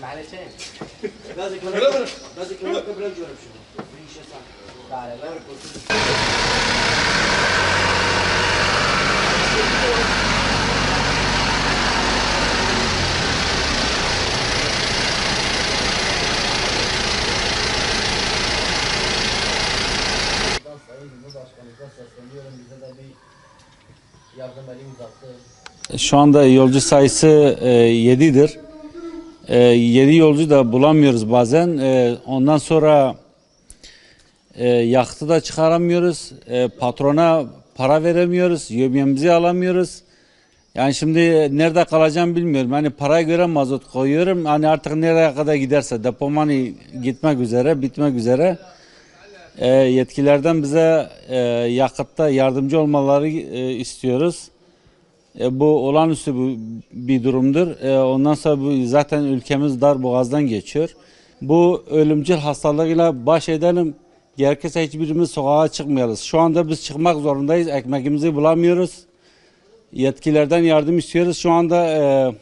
معلشين لازم قبل الجرب شنو في شيء صح تعال لا Şu anda yolcu sayısı 7'dir. 7 yolcu da bulamıyoruz bazen. Ondan sonra yahtı da çıkaramıyoruz. Patrona para veremiyoruz. Yevmiyemizi alamıyoruz. Yani şimdi nerede kalacağım bilmiyorum. Hani paraya göre mazot koyuyorum. Hani artık nereye kadar giderse depoman gitmek üzere, bitmek üzere. Yetkililerden bize yakıtta yardımcı olmaları istiyoruz. Bu olağanüstü bir durumdur. Ondan sonra zaten ülkemiz dar boğazdan geçiyor. Bu ölümcül hastalığıyla baş edelim. Gerekirse hiçbirimiz sokağa çıkmayalım. Şu anda biz çıkmak zorundayız. Ekmeğimizi bulamıyoruz. Yetkililerden yardım istiyoruz. Şu anda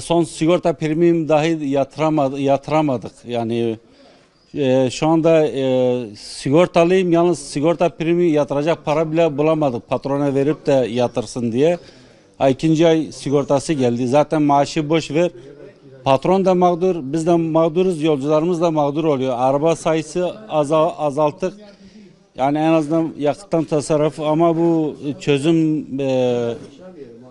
son sigorta primini dahi yatıramadık. Yani şu anda sigortalıyım. Yalnız sigorta primi yatıracak para bile bulamadık. Patrona verip de yatırsın diye. İkinci ay sigortası geldi. Zaten maaşı boş ver. Patron da mağdur, biz de mağduruz, yolcularımız da mağdur oluyor. Araba sayısı azalttık. Yani en azından yakıttan tasarruf ama bu çözüm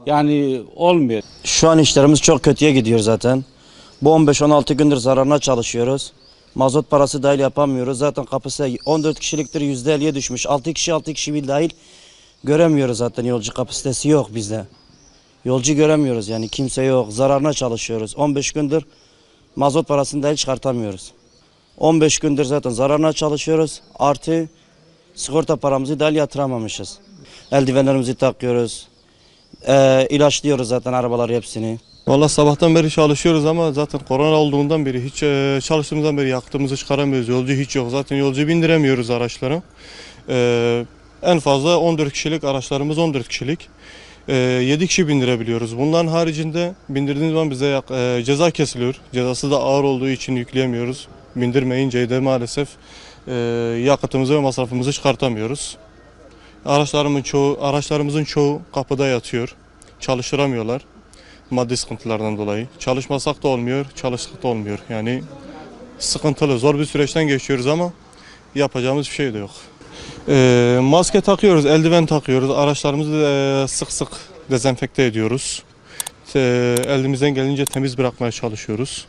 yani olmuyor. Şu an işlerimiz çok kötüye gidiyor zaten. Bu 15-16 gündür zararına çalışıyoruz. Mazot parası dahil yapamıyoruz. Zaten kapasite 14 kişiliktir, %50'ye düşmüş. 6 kişi bir dahil göremiyoruz zaten, yolcu kapasitesi yok bizde. Yolcu göremiyoruz yani, kimse yok. Zararına çalışıyoruz. 15 gündür mazot parasını dahil çıkartamıyoruz. 15 gündür zaten zararına çalışıyoruz. Artı sigorta paramızı dahil yatıramamışız. Eldivenlerimizi takıyoruz. İlaçlıyoruz zaten arabaları hepsini. Vallahi sabahtan beri çalışıyoruz ama zaten korona olduğundan beri hiç çalıştığımızdan beri yakıtımızı çıkaramıyoruz. Yolcu hiç yok. Zaten yolcu bindiremiyoruz araçlara. En fazla 14 kişilik araçlarımız 14 kişilik. 7 kişi bindirebiliyoruz. Bunların haricinde bindirdiğimiz zaman bize ceza kesiliyor. Cezası da ağır olduğu için yükleyemiyoruz. Bindirmeyince de maalesef yakıtımızı ve masrafımızı çıkartamıyoruz. Araçlarımızın çoğu kapıda yatıyor. Çalıştıramıyorlar. Maddi sıkıntılardan dolayı. Çalışmasak da olmuyor, çalışsak da olmuyor. Yani sıkıntılı, zor bir süreçten geçiyoruz ama yapacağımız bir şey de yok. Maske takıyoruz, eldiven takıyoruz. Araçlarımızı sık sık dezenfekte ediyoruz. Elimizden gelince temiz bırakmaya çalışıyoruz.